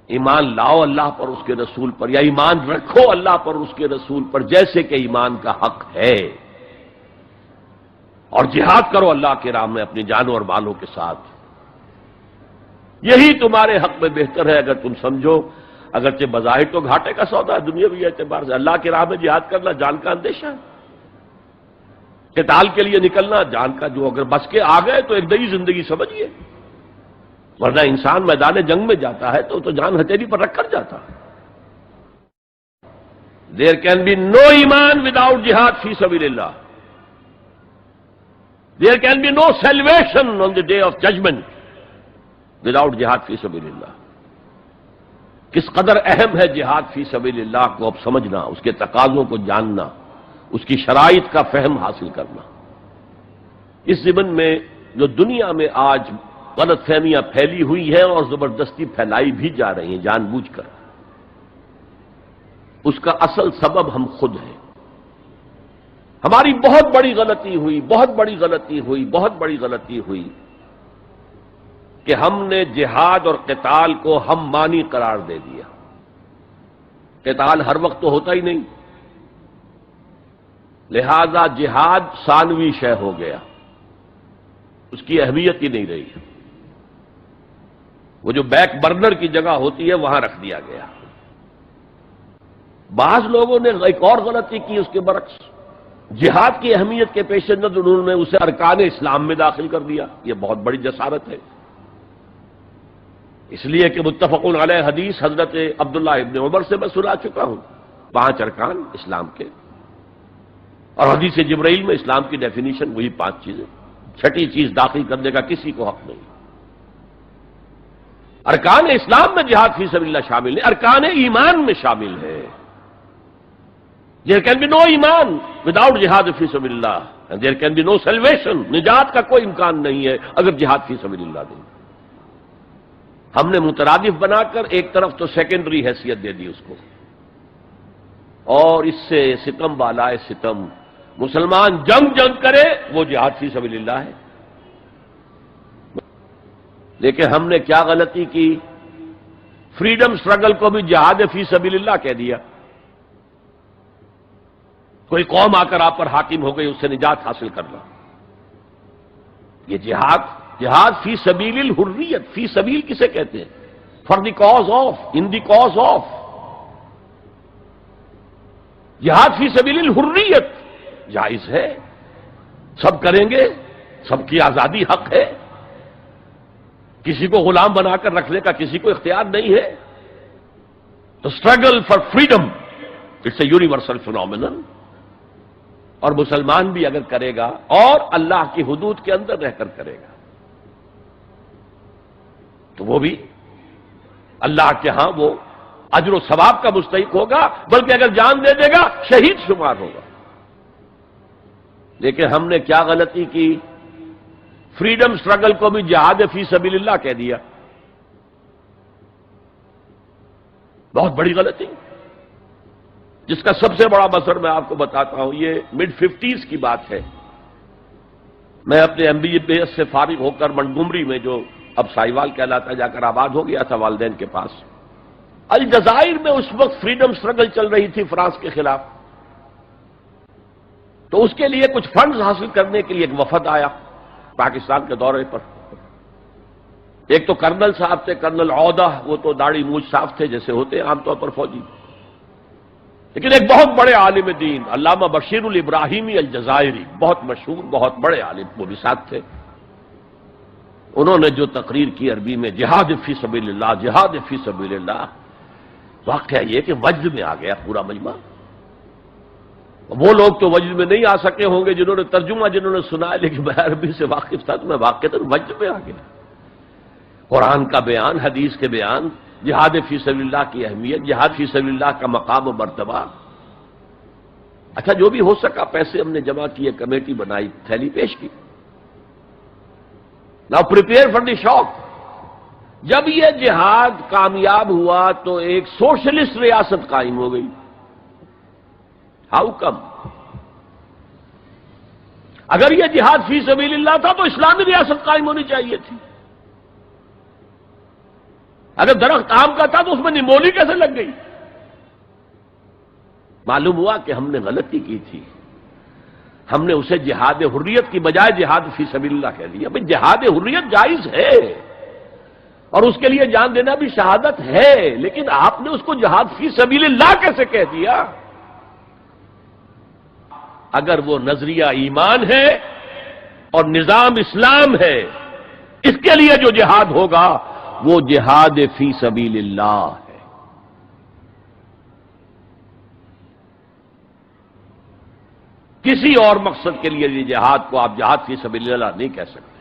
ایمان لاؤ اللہ پر اس کے رسول پر، یا ایمان رکھو اللہ پر اس کے رسول پر جیسے کہ ایمان کا حق ہے، اور جہاد کرو اللہ کے راہ میں اپنی جانوں اور مالوں کے ساتھ. یہی تمہارے حق میں بہتر ہے اگر تم سمجھو. اگرچہ بظاہر تو گھاٹے کا سودا ہے دنیاوی اعتبار سے، اللہ کے راہ میں جہاد کرنا جان کا اندیشہ ہے. قتال کے لیے نکلنا جان کا، جو اگر بچ کے آ گئے تو ایک نئی زندگی سمجھیے، ورنہ انسان میدان جنگ میں جاتا ہے تو جان ہتھیلی پر رکھ کر جاتا ہے. There can be no iman without jihad fi sabilillah. There can be no salvation on the day of judgment without jihad fi sabilillah. کس قدر اہم ہے جہاد فی سبیل اللہ کو اب سمجھنا، اس کے تقاضوں کو جاننا، اس کی شرائط کا فہم حاصل کرنا. اس ضمن میں جو دنیا میں آج غلط فہمیاں پھیلی ہوئی ہیں اور زبردستی پھیلائی بھی جا رہی ہیں جان بوجھ کر، اس کا اصل سبب ہم خود ہیں. ہماری بہت بڑی غلطی ہوئی کہ ہم نے جہاد اور قتال کو ہم مانی قرار دے دیا. قتال ہر وقت تو ہوتا ہی نہیں، لہذا جہاد ثانوی شے ہو گیا، اس کی اہمیت ہی نہیں رہی. وہ جو بیک برنر کی جگہ ہوتی ہے وہاں رکھ دیا گیا. بعض لوگوں نے ایک اور غلطی کی اس کے برعکس، جہاد کی اہمیت کے پیش نظر انہوں نے اسے ارکان اسلام میں داخل کر دیا. یہ بہت بڑی جسارت ہے، اس لیے کہ متفق علیہ حدیث حضرت عبداللہ ابن عمر سے میں سنا چکا ہوں، 5 ارکان اسلام کے، اور حدیث جبرائیل میں اسلام کی ڈیفینیشن وہی 5 چیزیں، 6ٹھی چیز داخل کرنے کا کسی کو حق نہیں. ارکان اسلام میں جہاد فی سبیل اللہ شامل ہے، ارکان ایمان میں شامل ہے. There can be no ایمان without جہاد فی سبیل اللہ and there can be no salvation. نجات کا کوئی امکان نہیں ہے اگر جہاد فی سبیل اللہ نہیں. ہم نے مترادف بنا کر ایک طرف تو سیکنڈری حیثیت دے دی اس کو، اور اس سے ستم بالائے ستم، مسلمان جنگ کرے وہ جہاد فی سبیل اللہ ہے. لیکن ہم نے کیا غلطی کی، فریڈم سٹرگل کو بھی جہاد فی سبیل اللہ کہہ دیا. کوئی قوم آ کر آپ پر حاکم ہو گئی، اس سے نجات حاصل کرنا، یہ جہاد فی سبیل الحریت. فی سبیل کسے کہتے ہیں؟ For the cause of, in the cause of. جہاد فی سبیل الحریت جائز ہے، سب کریں گے، سب کی آزادی حق ہے، کسی کو غلام بنا کر رکھنے کا کسی کو اختیار نہیں ہے. تو struggle for freedom it's a universal phenomenon, اور مسلمان بھی اگر کرے گا اور اللہ کی حدود کے اندر رہ کر کرے گا تو وہ بھی اللہ کے ہاں وہ اجر و ثواب کا مستحق ہوگا، بلکہ اگر جان دے دے گا شہید شمار ہوگا. لیکن ہم نے کیا غلطی کی، فریڈم سٹرگل کو بھی جہاد فی سبیل اللہ کہہ دیا. بہت بڑی غلطی، جس کا سب سے بڑا مثر میں آپ کو بتاتا ہوں. یہ mid-50s کی بات ہے. میں اپنے MBA سے فارغ ہو کر منٹگومری میں، جو اب سائیوال کہلاتا جا کر آباد ہو گیا تھا والدین کے پاس، الجزائر میں اس وقت فریڈم سٹرگل چل رہی تھی فرانس کے خلاف. تو اس کے لیے کچھ فنڈز حاصل کرنے کے لیے ایک وفد آیا پاکستان کے دورے پر. ایک تو کرنل صاحب تھے، کرنل عودہ، وہ تو داڑھی مونچھ صاف تھے جیسے ہوتے ہیں عام طور پر فوجی. لیکن ایک بہت بڑے عالم دین علامہ بشیر الابراہیمی الجزائری، بہت مشہور، بہت بڑے عالم، وہ بھی ساتھ تھے. انہوں نے جو تقریر کی عربی میں، جہاد فی سبیل اللہ، جہاد فی سبیل اللہ، واقعہ یہ کہ وجد میں آ گیا پورا مجمع. وہ لوگ تو وجد میں نہیں آ سکے ہوں گے جنہوں نے ترجمہ جنہوں نے سنا ہے، لیکن میں عربی سے واقف تھا تو میں واقعتاً وجد میں آ گیا. قرآن کا بیان، حدیث کے بیان، جہاد فی سبیل اللہ کی اہمیت، جہاد فی سبیل اللہ کا مقام و مرتبہ. اچھا جو بھی ہو سکا، پیسے ہم نے جمع کیے، کمیٹی بنائی، تھیلی پیش کی. ناؤ پریپیئر فار دی شاک. جب یہ جہاد کامیاب ہوا تو ایک سوشلسٹ ریاست قائم ہو گئی. How come? اگر یہ جہاد فی سبیل اللہ تھا تو اسلامی ریاست قائم ہونی چاہیے تھی. اگر درخت آم کا تھا تو اس میں نمولی کیسے لگ گئی؟ معلوم ہوا کہ ہم نے غلطی کی تھی، ہم نے اسے جہاد حریت کی بجائے جہاد فی سبیل اللہ کہہ دیا۔ بھئی جہاد حریت جائز ہے اور اس کے لیے جان دینا بھی شہادت ہے، لیکن آپ نے اس کو جہاد فی سبیل اللہ کیسے کہہ دیا؟ اگر وہ نظریہ ایمان ہے اور نظام اسلام ہے، اس کے لیے جو جہاد ہوگا وہ جہاد فی سبیل اللہ ہے۔ کسی اور مقصد کے لیے یہ جہاد کو آپ جہاد فی سبیل اللہ نہیں کہہ سکتے۔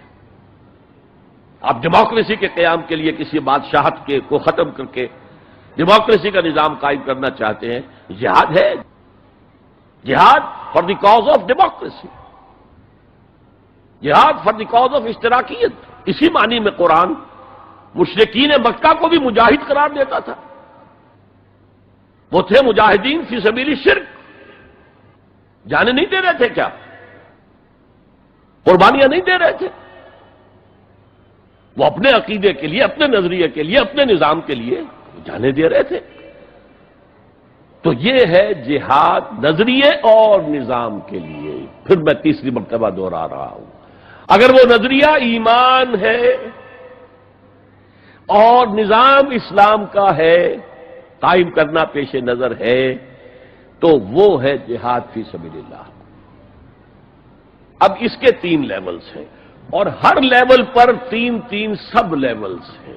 آپ ڈیموکریسی کے قیام کے لیے کسی بادشاہت کو ختم کر کے ڈیموکریسی کا نظام قائم کرنا چاہتے ہیں، جہاد ہے، جہاد for the cause of democracy, جہاد فار دی کاز آف اشتراکیت۔ اسی معنی میں قرآن مشرکین مکہ کو بھی مجاہد قرار دیتا تھا، وہ تھے مجاہدین فی سبیل الشرک، جانے نہیں دے رہے تھے، کیا قربانیاں نہیں دے رہے تھے؟ وہ اپنے عقیدے کے لیے، اپنے نظریے کے لیے، اپنے نظام کے لیے جانے دے رہے تھے۔ تو یہ ہے جہاد نظریے اور نظام کے لیے۔ پھر میں تیسری مرتبہ دوہرا رہا ہوں، اگر وہ نظریہ ایمان ہے اور نظام اسلام کا ہے، قائم کرنا پیش نظر ہے، تو وہ ہے جہاد فی سبیل اللہ۔ اب اس کے 3 لیولز ہیں اور ہر لیول پر 3 سب لیولز ہیں۔